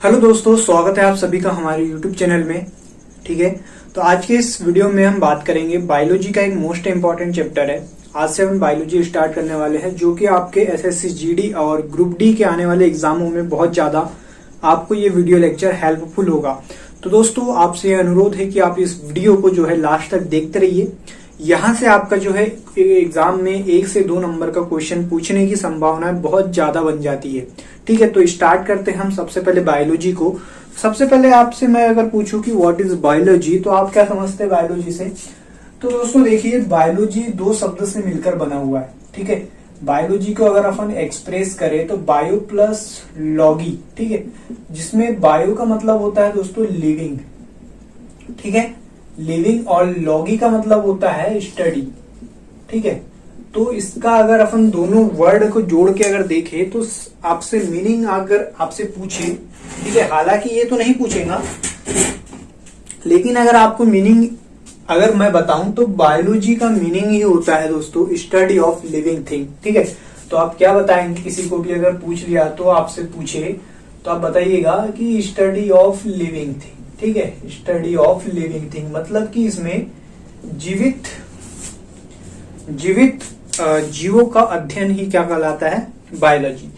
Hello दोस्तों, स्वागत है आप सभी का हमारे यूट्यूब चैनल में। ठीक है, तो आज के इस वीडियो में हम बात करेंगे बायोलॉजी का एक मोस्ट इम्पॉर्टेंट चैप्टर है। आज से हम बायोलॉजी स्टार्ट करने वाले हैं, जो कि आपके एसएससी जीडी और ग्रुप डी के आने वाले एग्जामों में बहुत ज्यादा आपको ये वीडियो लेक्चर हेल्पफुल होगा। तो दोस्तों, आपसे अनुरोध है कि आप इस वीडियो को जो है लास्ट तक देखते रहिए। यहाँ से आपका जो है एग्जाम में 1 से 2 नंबर का क्वेश्चन पूछने की संभावना बहुत ज्यादा बन जाती है। ठीक है, तो स्टार्ट करते हैं हम सबसे पहले बायोलॉजी को। सबसे पहले आपसे मैं अगर पूछूं कि व्हाट इज बायोलॉजी, तो आप क्या समझते हैं बायोलॉजी से? तो दोस्तों देखिए, बायोलॉजी 2 शब्द से मिलकर बना हुआ है। ठीक है, बायोलॉजी को अगर अपन एक्सप्रेस करें तो बायो प्लस लॉगी। ठीक है, जिसमें बायो का मतलब होता है दोस्तों लिविंग। ठीक है, लिविंग, और लॉगी का मतलब होता है स्टडी। ठीक है, तो इसका अगर अपन दोनों वर्ड को जोड़ के अगर देखें तो आपसे मीनिंग अगर आपसे पूछे, ठीक है, हालांकि ये तो नहीं पूछेगा, लेकिन अगर आपको मीनिंग अगर मैं बताऊं तो बायोलॉजी का मीनिंग ही होता है दोस्तों स्टडी ऑफ लिविंग थिंग। ठीक है, तो आप क्या बताएंगे? किसी को भी अगर पूछ लिया तो आपसे पूछे तो आप बताइएगा कि स्टडी ऑफ लिविंग थिंग। ठीक है, स्टडी ऑफ लिविंग थिंग मतलब कि इसमें जीवित जीवों का अध्ययन ही क्या कहलाता है? बायोलॉजी।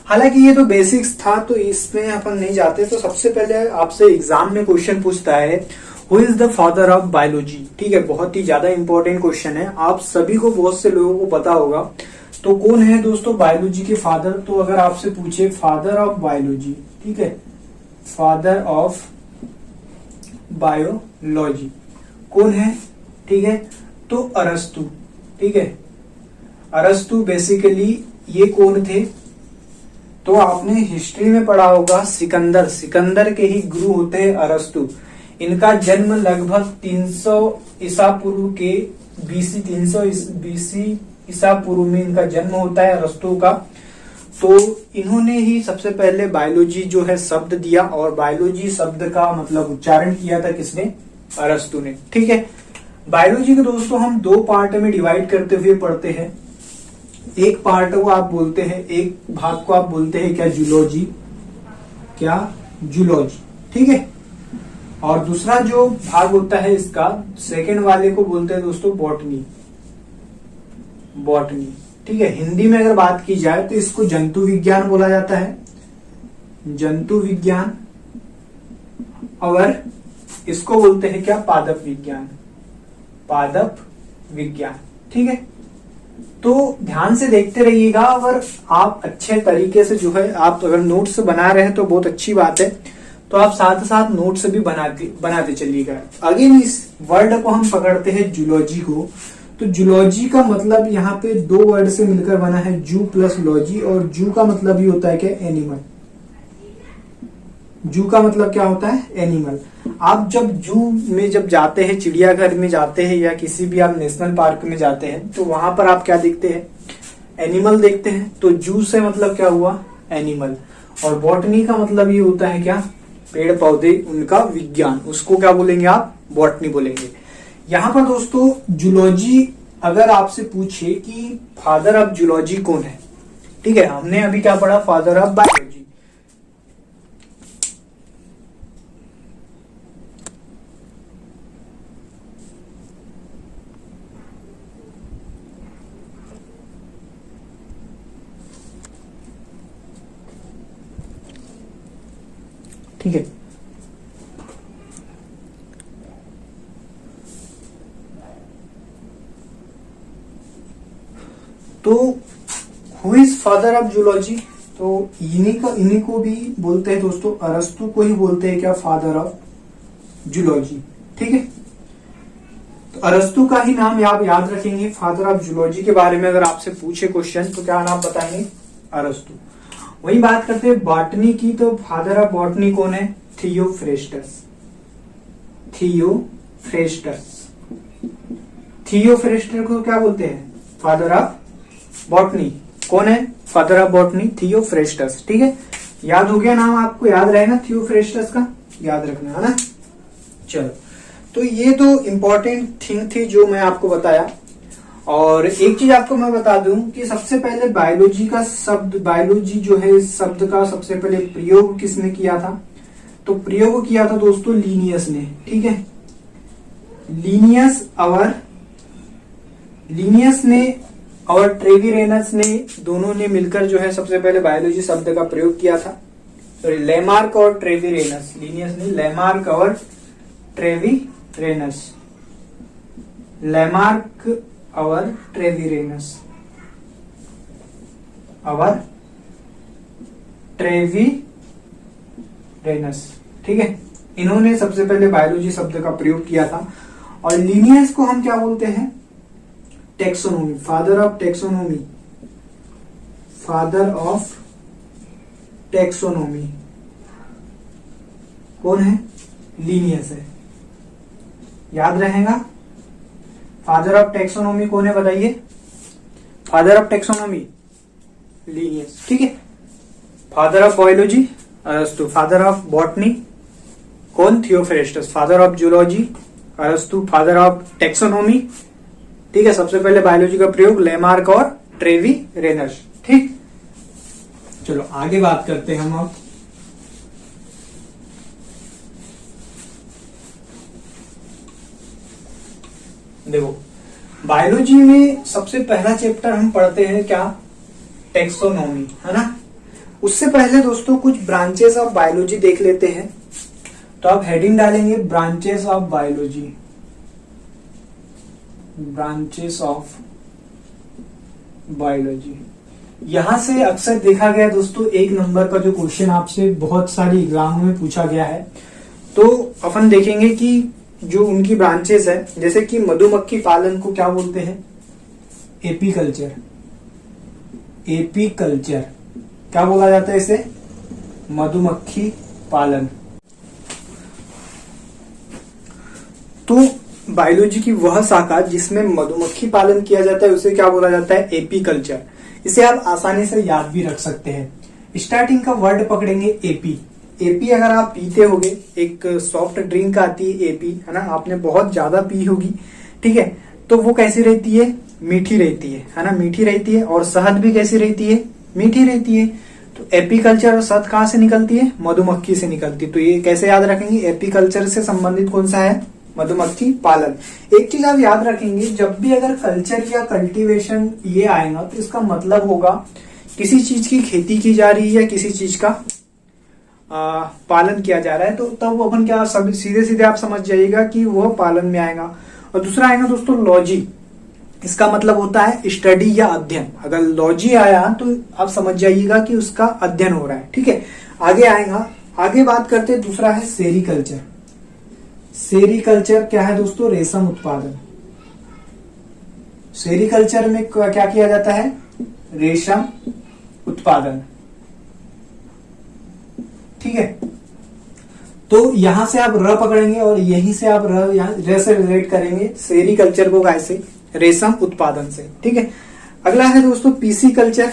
हालांकि ये तो बेसिक्स था, तो इसमें अपन नहीं जाते। तो सबसे पहले आपसे एग्जाम में क्वेश्चन पूछता है who is the father of biology. ठीक है, बहुत ही ज्यादा इंपॉर्टेंट क्वेश्चन है, आप सभी को, बहुत से लोगों को पता होगा। तो कौन है दोस्तों बायोलॉजी के फादर? तो अगर आपसे पूछे फादर ऑफ बायोलॉजी, ठीक है, फादर ऑफ बायोलॉजी कौन है? ठीक है, तो अरस्तु। ठीक है, अरस्तु बेसिकली ये कौन थे? तो आपने हिस्ट्री में पढ़ा होगा सिकंदर के ही गुरु होते हैं अरस्तु। इनका जन्म लगभग 300 ईसा पूर्व के बीसी 300 बीसी ईसा पूर्व में इनका जन्म होता है अरस्तु का। तो इन्होंने ही सबसे पहले बायोलॉजी जो है शब्द दिया, और बायोलॉजी शब्द का मतलब उच्चारण किया था किसने? अरस्तु ने। ठीक है, बायोलॉजी को दोस्तों हम 2 पार्ट में डिवाइड करते हुए पढ़ते हैं। एक पार्ट को आप बोलते हैं, एक भाग को आप बोलते हैं क्या? जूलॉजी। क्या? जूलॉजी। ठीक है, और दूसरा जो भाग होता है इसका, सेकेंड वाले को बोलते हैं दोस्तों बॉटनी। बॉटनी। ठीक है, हिंदी में अगर बात की जाए तो इसको जंतु विज्ञान बोला जाता है, जंतु विज्ञान। और इसको बोलते हैं क्या? पादप विज्ञान। पादप विज्ञान। ठीक है, तो ध्यान से देखते रहिएगा। अगर आप अच्छे तरीके से जो है, आप अगर नोट्स बना रहे हैं तो बहुत अच्छी बात है, तो आप साथ साथ नोट्स भी बनाते चलिएगा। अगेन इस वर्ड को हम पकड़ते हैं जूलॉजी को। तो जूलॉजी का मतलब यहाँ पे 2 वर्ड से मिलकर बना है, जू प्लस लॉजी। और जू का मतलब ही होता है क्या? एनिमल। जू का मतलब क्या होता है? एनिमल। आप जब जू में जब जाते हैं, चिड़ियाघर में जाते हैं या किसी भी आप नेशनल पार्क में जाते हैं, तो वहां पर आप क्या देखते हैं? एनिमल देखते हैं। तो जू से मतलब क्या हुआ? एनिमल। और बॉटनी का मतलब ये होता है क्या? पेड़ पौधे, उनका विज्ञान। उसको क्या बोलेंगे आप? बॉटनी बोलेंगे। यहाँ पर दोस्तों जूलॉजी अगर आपसे पूछे कि फादर ऑफ जूलॉजी कौन है, ठीक है, हमने अभी क्या पढ़ा? Father of biology. ठीक है, तो who is father of zoology? तो इन्हीं को भी बोलते हैं दोस्तों, अरस्तु को ही बोलते हैं क्या? Father of zoology. ठीक है, तो अरस्तु का ही नाम आप याद रखेंगे। फादर ऑफ जूलॉजी के बारे में अगर आपसे पूछे क्वेश्चन तो क्या नाम बताएंगे? अरस्तु। वही बात करते हैं बॉटनी की, तो फादर ऑफ बॉटनी कौन है? थियोफ्रेस्टस। थियोफ्रेस्टर को क्या बोलते हैं? Father of botany. कौन है फादर ऑफ बॉटनी? थियोफ्रेस्टस। ठीक है, याद हो गया नाम? आपको याद रहेगा थियोफ्रेस्टस का, याद रखना है ना। चलो, तो ये तो इम्पोर्टेंट थिंग थी जो मैं आपको बताया। और एक चीज आपको मैं बता दूं कि सबसे पहले बायोलॉजी का शब्द, बायोलॉजी जो है इस शब्द का सबसे पहले प्रयोग किसने किया था? तो प्रयोग किया था दोस्तों लीनियस ने, ठीक है। लीनियस ने और ट्रेविरेनस ने दोनों ने मिलकर जो है सबसे पहले बायोलॉजी शब्द का प्रयोग किया था। सॉरी, लेमार्क और ट्रेविरेनस, लीनियस ने लेमार्क और ट्रेविरेनस, लेमार्क और ट्रेविरेनस ठीक है। इन्होंने सबसे पहले बायोलॉजी शब्द का प्रयोग किया था। और लीनियस को हम क्या बोलते हैं? Taxonomy, father of taxonomy, father of taxonomy कौन है? लीनियस है। याद रहेगा, फादर ऑफ टेक्सोनोमी कौन है बताइए? फादर ऑफ टेक्सोनोमी लीनियस, ठीक है। फादर ऑफ बायोलॉजी अरस्तु, फादर ऑफ बॉटनी कौन? थियोफ्रेस्टस, फादर ऑफ जूलॉजी अरस्तु, फादर ऑफ टेक्सोनोमी, ठीक है। सबसे पहले बायोलॉजी का प्रयोग लेमार्क और ट्रेविरेनस, ठीक। चलो आगे बात करते हैं हम अब। देखो, बायोलॉजी में सबसे पहला चैप्टर हम पढ़ते हैं क्या? टेक्सोनोमी, है ना। उससे पहले दोस्तों कुछ ब्रांचेस ऑफ बायोलॉजी देख लेते हैं। तो आप हेडिंग डालेंगे branches of biology, branches of biology. यहां से अक्सर देखा गया दोस्तों, 1 नंबर का जो क्वेश्चन आपसे बहुत सारी एग्जाम में पूछा गया है। तो अपन देखेंगे कि जो उनकी ब्रांचेस है, जैसे कि मधुमक्खी पालन को क्या बोलते हैं? एपीकल्चर, एपीकल्चर क्या बोला जाता है इसे? मधुमक्खी पालन। तो बायोलॉजी की वह शाखा जिसमें मधुमक्खी पालन किया जाता है उसे क्या बोला जाता है? एपीकल्चर। इसे आप आसानी से याद भी रख सकते हैं। स्टार्टिंग का वर्ड पकड़ेंगे एपी। एपी अगर आप पीते होगे, एक सॉफ्ट ड्रिंक आती है एपी, है ना, आपने बहुत ज्यादा पी होगी, ठीक है। तो वो कैसी रहती है? मीठी रहती है ना, मीठी रहती है। और शहद भी कैसी रहती है? मीठी रहती है। तो एपीकल्चर और शहद कहाँ से निकलती है? मधुमक्खी से निकलती है। तो ये कैसे याद रखेंगे? एपीकल्चर से संबंधित कौन सा है? मधुमक्खी पालन। एक चीज आप याद रखेंगे, जब भी अगर कल्चर या कल्टीवेशन ये आएगा तो इसका मतलब होगा किसी चीज की खेती की जा रही है या किसी चीज का पालन किया जा रहा है। तो तब अपन क्या, सब सीधे सीधे आप समझ जाइएगा कि वह पालन में आएगा। और दूसरा आएगा दोस्तों लॉजी। इसका मतलब होता है स्टडी या अध्ययन। अगर लॉजी आया तो आप समझ जाइएगा कि उसका अध्ययन हो रहा है, ठीक है। आगे आएगा, आगे बात करते हैं। दूसरा है सेरीकल्चर। सेरीकल्चर क्या है दोस्तों? रेशम उत्पादन। सेरीकल्चर में क्या किया जाता है? रेशम उत्पादन, ठीक है। तो यहां से आप र पकड़ेंगे और यहीं से आप र से रिलेट करेंगे सेरीकल्चर को, कैसे? रेशम उत्पादन से, ठीक है। अगला है दोस्तों पीसी कल्चर।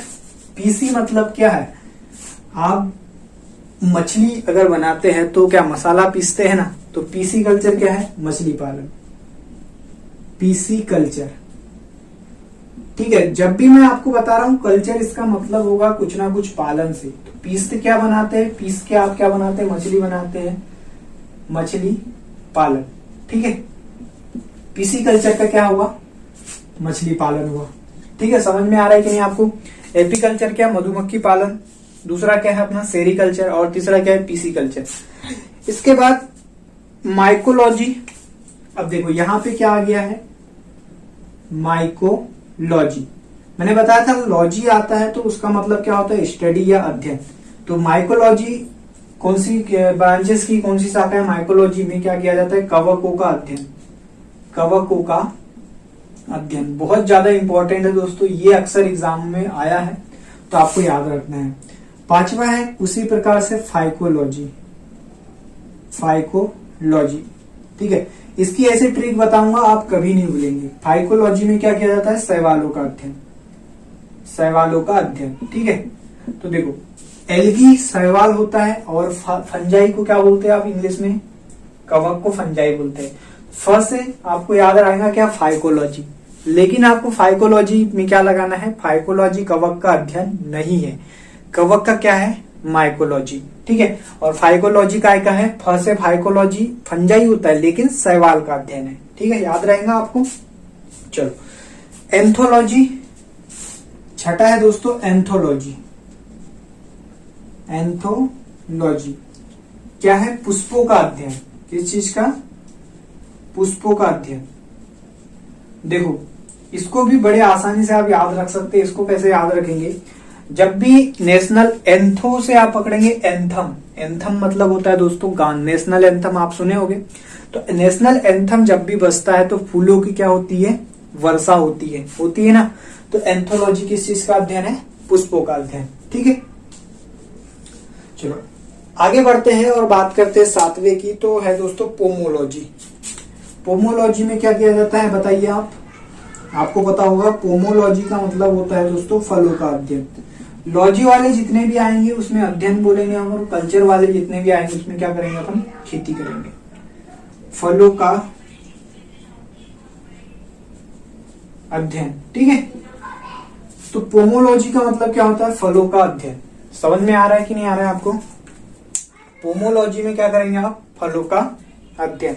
पीसी मतलब क्या है? आप मछली अगर बनाते हैं तो क्या मसाला पीसते हैं ना, तो पीसी कल्चर क्या है? मछली पालन, पीसी कल्चर, ठीक है। जब भी मैं आपको बता रहा हूं कल्चर, इसका मतलब होगा कुछ ना कुछ पालन से। तो पीस के क्या बनाते हैं? पीस के आप क्या बनाते हैं? मछली बनाते हैं, मछली पालन, ठीक है। पीसी कल्चर का क्या हुआ? मछली पालन हुआ, ठीक है। समझ में आ रहा है कि नहीं आपको? एपीकल्चर क्या? मधुमक्खी पालन। दूसरा क्या है अपना? सेरीकल्चर। और तीसरा क्या है? PC culture. इसके बाद माइकोलॉजी। अब देखो यहां पे क्या आ गया है? माइकोलॉजी। मैंने बताया था लॉजी आता है तो उसका मतलब क्या होता है? स्टडी या अध्ययन। तो माइकोलॉजी कौन सी ब्रांचेस की कौन सी शाखा है? माइकोलॉजी में क्या किया जाता है? कवकों का अध्ययन, कवकों का अध्ययन। बहुत ज्यादा इंपॉर्टेंट है दोस्तों, ये अक्सर एग्जाम में आया है तो आपको याद रखना है। 5वां है उसी प्रकार से फाइकोलॉजी, फाइकोलॉजी, ठीक है। इसकी ऐसे ट्रिक बताऊंगा आप कभी नहीं भूलेंगे। फाइकोलॉजी में क्या किया जाता है? शैवालों का अध्ययन, शैवालों का अध्ययन, ठीक है। तो देखो एल्गी शैवाल होता है और फंजाई को क्या बोलते हैं आप इंग्लिश में? कवक को फंजाई बोलते हैं। फ से आपको याद रहेगा क्या? फाइकोलॉजी। लेकिन आपको फाइकोलॉजी में क्या लगाना है? फाइकोलॉजी कवक का अध्ययन नहीं है। कवक का क्या है? माइकोलॉजी, ठीक है। और फाइकोलॉजी काय का है, फ से फाइकोलॉजी फंजाई होता है लेकिन शैवाल का अध्ययन है, ठीक है, याद रहेगा आपको। चलो एंथोलॉजी, छठा है दोस्तों एंथोलॉजी। एंथोलॉजी क्या है, पुष्पों का अध्ययन। किस चीज का, पुष्पों का अध्ययन। देखो इसको भी बड़े आसानी से आप याद रख सकते हैं। इसको कैसे याद रखेंगे, जब भी नेशनल एंथो से आप पकड़ेंगे एंथम, एंथम मतलब होता है दोस्तों गान, नेशनल एंथम आप सुने होंगे। तो नेशनल एंथम जब भी बजता है तो फूलों की क्या होती है, वर्षा होती है ना। तो एंथोलॉजी किस चीज का अध्ययन है, पुष्पों का अध्ययन, ठीक है। चलो आगे बढ़ते हैं और बात करते हैं सातवें की, तो है दोस्तों पोमोलॉजी। पोमोलॉजी में क्या किया जाता है बताइए आप, आपको पता होगा पोमोलॉजी का मतलब होता है दोस्तों फलों का अध्ययन। लॉजी वाले जितने भी आएंगे उसमें अध्ययन बोलेंगे हम, और कल्चर वाले जितने भी आएंगे उसमें क्या करेंगे अपन, खेती करेंगे। फलों का अध्ययन, ठीक है। तो पोमोलॉजी का मतलब क्या होता है, फलों का अध्ययन। समझ में आ रहा है कि नहीं आ रहा है आपको। पोमोलॉजी में क्या करेंगे आप, फलों का अध्ययन।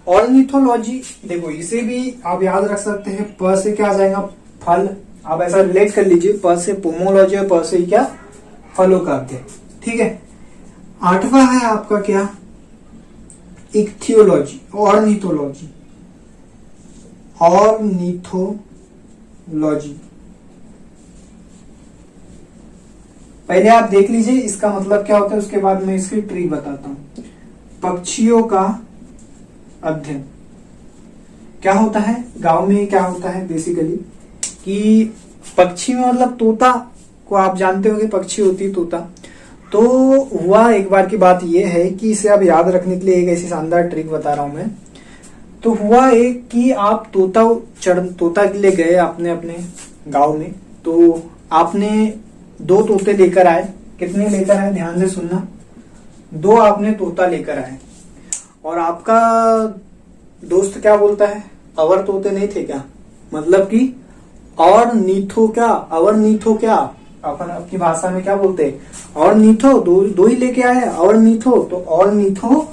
ऑर्निथोलॉजी, देखो इसे भी आप याद रख सकते हैं, प से क्या आ जाएगा, फल। आप ऐसा रिलेट कर लीजिए, प से पोमोलॉजी और प से क्या, फलों का अध्ययन, ठीक है। आठवां है आपका क्या, इक्थियोलॉजी, ऑर्निथोलॉजी। ऑर्निथोलॉजी पहले आप देख लीजिए इसका मतलब क्या होता है, उसके बाद मैं इसकी ट्रिक बताता हूं। पक्षियों का अध्ययन क्या होता है, गांव में क्या होता है बेसिकली कि पक्षी में मतलब तोता को आप जानते होंगे, पक्षी होती है तोता। तो हुआ एक बार की बात यह है कि इसे आप याद रखने के लिए एक ऐसी शानदार ट्रिक बता रहा हूं मैं। तो हुआ एक कि आप तोता के लिए गए आपने अपने गांव में, तो आपने 2 तोते लेकर आए। कितने लेकर आए, ध्यान से सुनना, 2 आपने तोता लेकर आए। और आपका दोस्त क्या बोलता है, अवर तोते नहीं थे क्या, मतलब कि और नीथो क्या, अवर नीथो क्या, अपन आपकी भाषा में क्या बोलते हैं, और नीथो, दो ही लेके आए और नीथो। तो और नीथो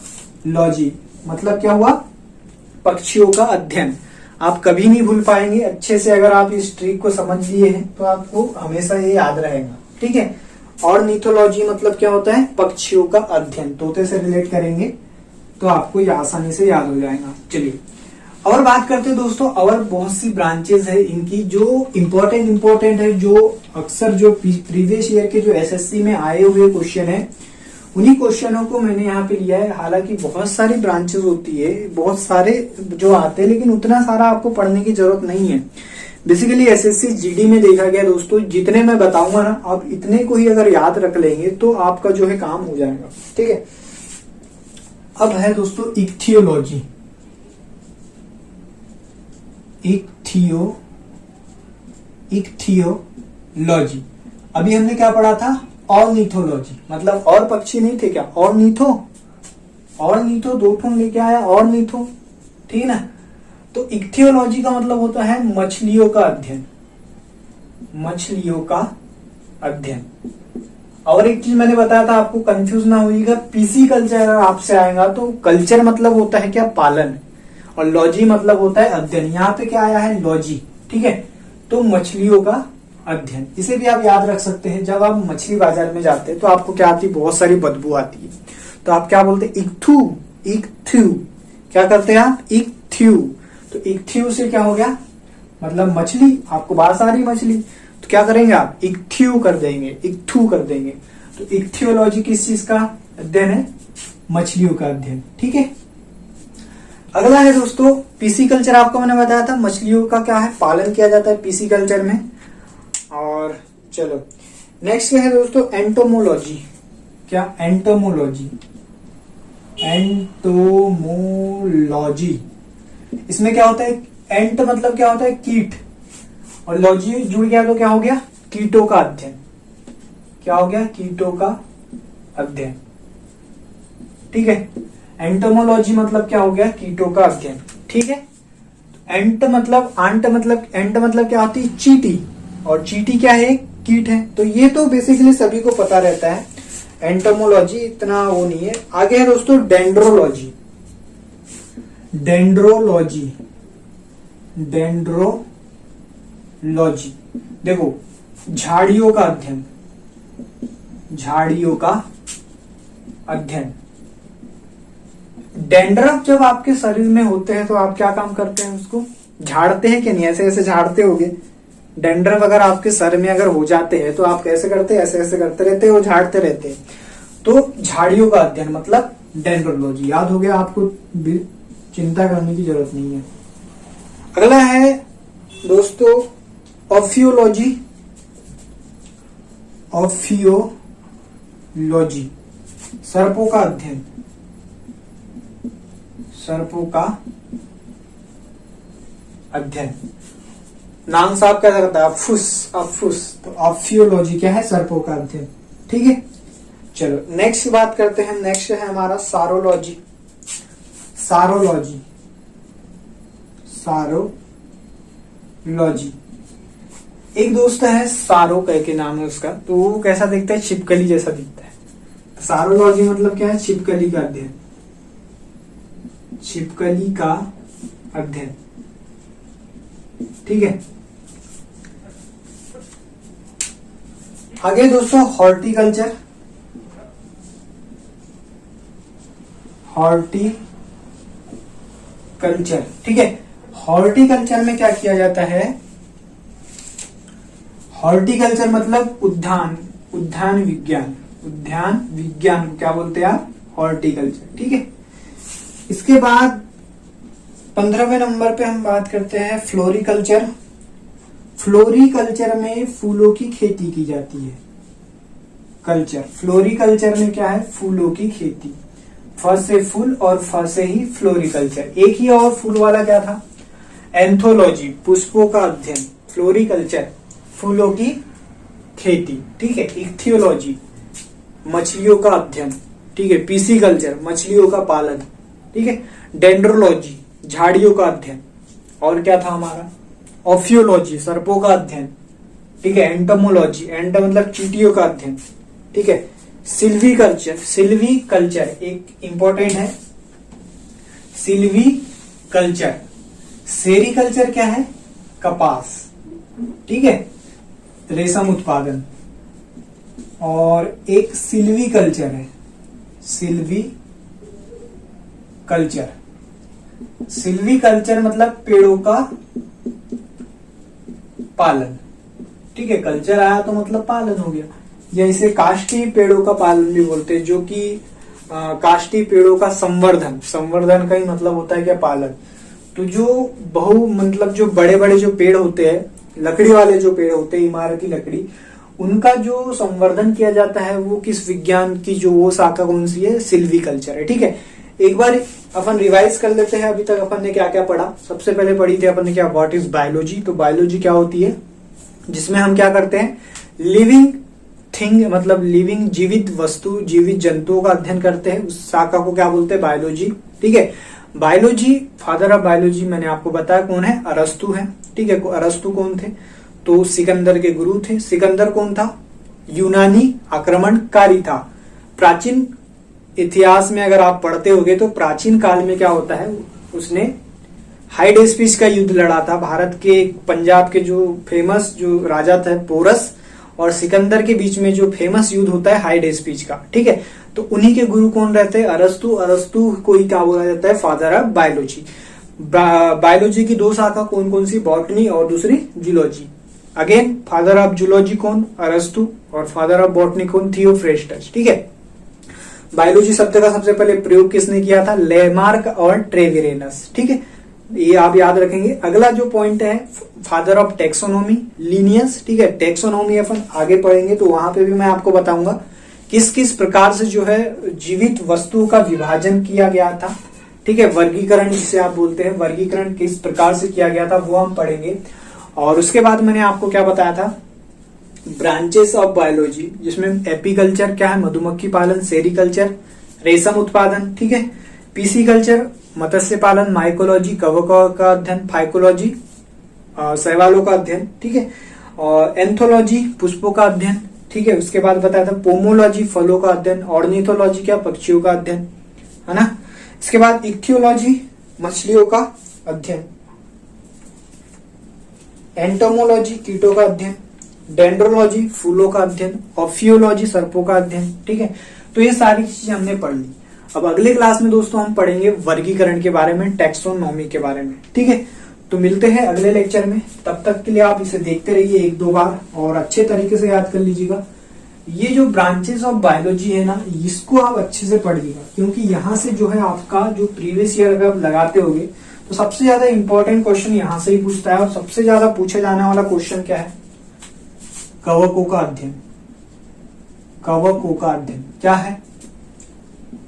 लॉजी मतलब क्या हुआ, पक्षियों का अध्ययन। आप कभी नहीं भूल पाएंगे, अच्छे से अगर आप इस ट्रिक को समझ लिए हैं तो आपको हमेशा ये याद रहेगा, ठीक है। और नीथोलॉजी मतलब क्या होता है, पक्षियों का अध्ययन। तोते से रिलेट करेंगे तो आपको ये आसानी से याद हो जाएगा। चलिए और बात करते हैं दोस्तों, और बहुत सी ब्रांचेस है इनकी जो इम्पोर्टेंट है, जो अक्सर जो प्रीवियस ईयर के जो एसएससी में आए हुए क्वेश्चन है उन्हीं क्वेश्चनों को मैंने यहाँ पे लिया है। हालांकि बहुत सारी ब्रांचेस होती है, बहुत सारे जो आते हैं, लेकिन उतना सारा आपको पढ़ने की जरूरत नहीं है। बेसिकली एसएससी जीडी में देखा गया दोस्तों, जितने मैं बताऊंगा ना आप इतने को ही अगर याद रख लेंगे तो आपका जो है काम हो जाएगा, ठीक है। अब है दोस्तों इक्थियोलॉजी। इक्थियोलॉजी अभी हमने क्या पढ़ा था, ऑर्निथोलॉजी मतलब और पक्षी नहीं थे क्या, ऑर्निथो 2 ठून लेके आया ऑर्निथो, ठीक है ना। तो इक्थियोलॉजी का मतलब होता है मछलियों का अध्ययन, मछलियों का अध्ययन। और एक चीज मैंने बताया था आपको, कंफ्यूज ना होइएगा, पीसी कल्चर अगर आपसे आएगा तो कल्चर मतलब होता है क्या, पालन, और लॉजी मतलब होता है अध्ययन। यहाँ पे क्या आया है, लॉजी, ठीक है। तो मछलियों का अध्ययन, इसे भी आप याद रख सकते हैं। जब आप मछली बाजार में जाते हैं तो आपको क्या आती है, बहुत सारी बदबू आती है, तो आप क्या बोलते हैं, इक्थू। क्या करते हैं आप, इक्थ्यू। तो इक्थ्यू से क्या हो गया, मतलब मछली, आपको बात आ रही मछली, तो क्या करेंगे आप, इक्थ्यू कर देंगे, इक्थू कर देंगे। तो इक्थियोलॉजी किस चीज का अध्ययन है, मछलियों का अध्ययन, ठीक है। अगला है दोस्तों पीसी कल्चर, आपको मैंने बताया था मछलियों का क्या है, पालन किया जाता है पीसी कल्चर में। और चलो नेक्स्ट क्या है दोस्तों, एंटोमोलॉजी। क्या, एंटोमोलॉजी, एंटोमोलॉजी इसमें क्या होता है, एंट मतलब क्या होता है, कीट, और लॉजी जुड़ गया तो क्या हो गया, कीटों का अध्ययन। क्या हो गया, कीटों का अध्ययन, ठीक है। एंटोमोलॉजी मतलब क्या हो गया, कीटों का अध्ययन, ठीक है। एंट मतलब क्या होती है, चींटी, और चींटी क्या है, कीट है। तो ये तो बेसिकली सभी को पता रहता है। एंटोमोलॉजी इतना वो नहीं है। आगे है दोस्तों डेंड्रोलॉजी। डेंड्रोलॉजी डेंड्रोलॉजी देखो, झाड़ियों का अध्ययन, झाड़ियों का अध्ययन। डेंड्रफ जब आपके शरीर में होते हैं तो आप क्या काम करते हैं, उसको झाड़ते हैं कि नहीं, ऐसे ऐसे झाड़ते होगे। डेंड्रफ अगर आपके सर में अगर हो जाते हैं तो आप कैसे करते हैं, ऐसे ऐसे करते रहते हैं, वो झाड़ते रहते हैं। तो झाड़ियों का अध्ययन मतलब डेंड्रोलॉजी। याद हो गया आपको, चिंता करने की जरूरत नहीं है। अगला है दोस्तों ऑफियोलॉजी। ऑफियोलॉजी सर्पों का अध्ययन, सर्पों का अध्ययन। नाम साहब क्या करता है, अफुस, अफुस। तो ऑफियोलॉजी क्या है, सर्पों का अध्ययन। ठीक है, चलो नेक्स्ट बात करते हैं। नेक्स्ट है हमारा सारोलॉजी। सारोलॉजी, सारोलॉजी। एक दोस्त है सारो कह के नाम है उसका, तो वो कैसा दिखता है, छिपकली जैसा दिखता है। सारोलॉजी मतलब क्या है, छिपकली का अध्ययन, छिपकली का अध्ययन। ठीक है, आगे दोस्तों हॉर्टिकल्चर। हॉर्टिकल्चर, ठीक है। हॉर्टिकल्चर में क्या किया जाता है, हॉर्टिकल्चर मतलब उद्यान, उद्यान विज्ञान, उद्यान विज्ञान क्या बोलते हैं आप, हॉर्टिकल्चर। ठीक है, इसके बाद 15वें नंबर पे हम बात करते हैं फ्लोरिकल्चर। फ्लोरिकल्चर में फूलों की खेती की जाती है। कल्चर, फ्लोरिकल्चर में क्या है, फूलों की खेती। फ से फूल और फ से ही फ्लोरिकल्चर। एक ही और फूल वाला क्या था, एंथोलॉजी, पुष्पों का अध्ययन। फ्लोरिकल्चर फूलों की खेती। ठीक है, इक्थियोलॉजी मछलियों का अध्ययन। ठीक है, पीसीकल्चर मछलियों का पालन। ठीक है, डेंड्रोलॉजी झाड़ियों का अध्ययन। और क्या था हमारा, ऑफियोलॉजी सर्पों का अध्ययन। ठीक है, एंटोमोलॉजी, एंट मतलब चींटियों का अध्ययन। ठीक है, सिल्वीकल्चर, सिल्वीकल्चर एक इंपॉर्टेंट है, सिल्वीकल्चर। सेरीकल्चर क्या है, कपास। ठीक है, रेशम उत्पादन। और एक सिल्वीकल्चर है, सिल्वीकल्चर। सिल्वीकल्चर मतलब पेड़ों का पालन। ठीक है, कल्चर आया तो मतलब पालन हो गया। या इसे काष्ठी पेड़ों का पालन भी बोलते हैं, जो कि काष्ठी पेड़ों का संवर्धन, संवर्धन का ही मतलब होता है क्या, पालन। तो जो मतलब जो बड़े बड़े जो पेड़ होते हैं, लकड़ी वाले जो पेड़ होते हैं, इमारती लकड़ी, उनका जो संवर्धन किया जाता है वो किस विज्ञान की, जो वो शाखा कौन सी है, सिल्वीकल्चर है। ठीक है, एक बार अपन रिवाइज कर लेते हैं। अभी तक अपन ने क्या क्या पढ़ा। सबसे पहले पढ़ी थी अपन ने क्या, व्हाट इज बायोलॉजी। तो बायोलॉजी क्या होती है, जिसमें हम क्या करते हैं, लिविंग थिंग मतलब लिविंग जीवित वस्तु, जीवित जंतुओं का अध्ययन करते हैं। उस शाखा को क्या बोलते हैं, बायोलॉजी। ठीक है, बायोलॉजी, फादर ऑफ बायोलॉजी मैंने आपको बताया कौन है, अरस्तु है। ठीक है, अरस्तु कौन थे, तो सिकंदर के गुरु थे। सिकंदर कौन था, यूनानी आक्रमणकारी था। प्राचीन इतिहास में अगर आप पढ़ते होगे तो प्राचीन काल में क्या होता है, उसने हाइडेस्पिस का युद्ध लड़ा था। भारत के पंजाब के जो फेमस जो राजा थे पोरस और सिकंदर के बीच में जो फेमस युद्ध होता है हाइडेस्पिस का। ठीक है, तो उन्हीं के गुरु कौन रहते हैं, अरस्तु। अरस्तु को ही क्या बोला जाता है, फादर ऑफ बायोलॉजी। बायोलॉजी की दो शाखा कौन कौन सी, बॉटनी और दूसरी zoology. Again father of zoology कौन, अरस्तु। और फादर ऑफ बॉटनी कौन, थियोफ्रेस्टस। ठीक है, बायोलॉजी शब्द का सबसे पहले प्रयोग किसने किया था, लेमार्क और ट्रेविरेनस। ठीक है, ये आप याद रखेंगे। अगला जो पॉइंट है, फादर ऑफ टेक्सोनोमी, लिनियस। ठीक है, टेक्सोनोमी अपन आगे पढ़ेंगे तो वहां पे भी मैं आपको बताऊंगा किस किस प्रकार से जो है जीवित वस्तुओं का विभाजन किया गया था। ठीक है, वर्गीकरण जिसे आप बोलते हैं, वर्गीकरण किस प्रकार से किया गया था वो हम पढ़ेंगे। और उसके बाद मैंने आपको क्या बताया था, ब्रांचेस ऑफ बायोलॉजी, जिसमें एपीकल्चर क्या है, मधुमक्खी पालन। सेरीकल्चर रेशम उत्पादन। ठीक है, पीसीकल्चर मत्स्य पालन। माइकोलॉजी कवकों का अध्ययन। फाइकोलॉजी शैवालों का अध्ययन। ठीक है, और एंथोलॉजी पुष्पों का अध्ययन। ठीक है। उसके बाद बताया था पोमोलॉजी फलों का अध्ययन, ऑर्निथोलॉजी क्या पक्षियों का अध्ययन, है ना। इसके बाद इक्थियोलॉजी मछलियों का अध्ययन, एंटोमोलॉजी कीटों का अध्ययन, डेंड्रोलॉजी फूलों का अध्ययन, ऑफियोलॉजी सर्पों का अध्ययन, ठीक है। तो ये सारी चीजें हमने पढ़ ली। अब अगले क्लास में दोस्तों हम पढ़ेंगे वर्गीकरण के बारे में, टैक्सोनॉमी के बारे में, ठीक है। तो मिलते हैं अगले लेक्चर में, तब तक के लिए आप इसे देखते रहिए एक दो बार और अच्छे तरीके से याद कर लीजिएगा। ये जो ब्रांचेस ऑफ बायोलॉजी है ना, इसको आप अच्छे से पढ़िएगा, क्योंकि यहाँ से जो है आपका जो प्रीवियस ईयर अगर आप लगाते होगे तो सबसे ज्यादा इंपॉर्टेंट क्वेश्चन यहाँ से ही पूछता है। और सबसे ज्यादा पूछे जाने वाला क्वेश्चन क्या है? कवकों का अध्ययन। कवकों का अध्ययन क्या है?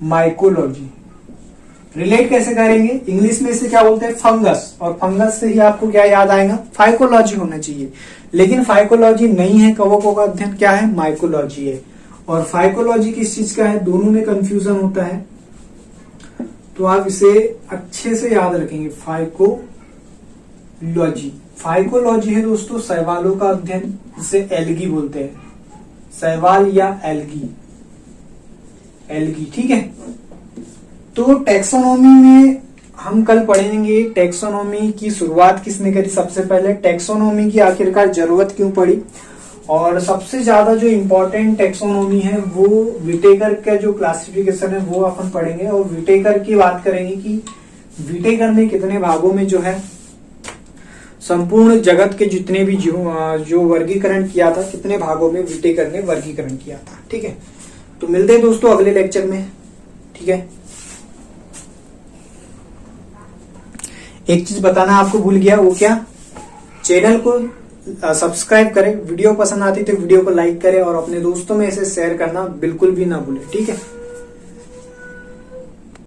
माइकोलॉजी। रिलेट कैसे करेंगे? इंग्लिश में इसे क्या बोलते हैं? फंगस। और फंगस से ही आपको क्या याद आएगा? फाइकोलॉजी होना चाहिए, लेकिन फाइकोलॉजी नहीं है। कवकों का अध्ययन क्या है? माइकोलॉजी है। और फाइकोलॉजी किस चीज का है? दोनों में कंफ्यूजन होता है, तो आप इसे अच्छे से याद रखेंगे। फाइकोलॉजी, फाइकोलॉजी है दोस्तों शैवालों का अध्ययन, जिसे एल्गी बोलते हैं, शैवाल या एल्गी, एल्गी, ठीक है। तो टैक्सोनॉमी में हम कल पढ़ेंगे टैक्सोनॉमी की शुरुआत किसने करी सबसे पहले, टैक्सोनॉमी की आखिरकार जरूरत क्यों पड़ी, और सबसे ज्यादा जो इम्पोर्टेंट टैक्सोनॉमी है वो विटेकर का जो क्लासिफिकेशन है वो अपन पढ़ेंगे। और विटेकर की बात करेंगे कि विटेकर ने कितने भागों में जो है संपूर्ण जगत के जितने भी जो वर्गीकरण किया था, कितने भागों में विटेकर ने वर्गीकरण किया था, ठीक है। तो मिलते हैं दोस्तों अगले लेक्चर में, ठीक है। एक चीज बताना आपको भूल गया, वो क्या? चैनल को सब्सक्राइब करें, वीडियो पसंद आती तो वीडियो को लाइक करें और अपने दोस्तों में इसे शेयर करना बिल्कुल भी ना भूलें, ठीक है।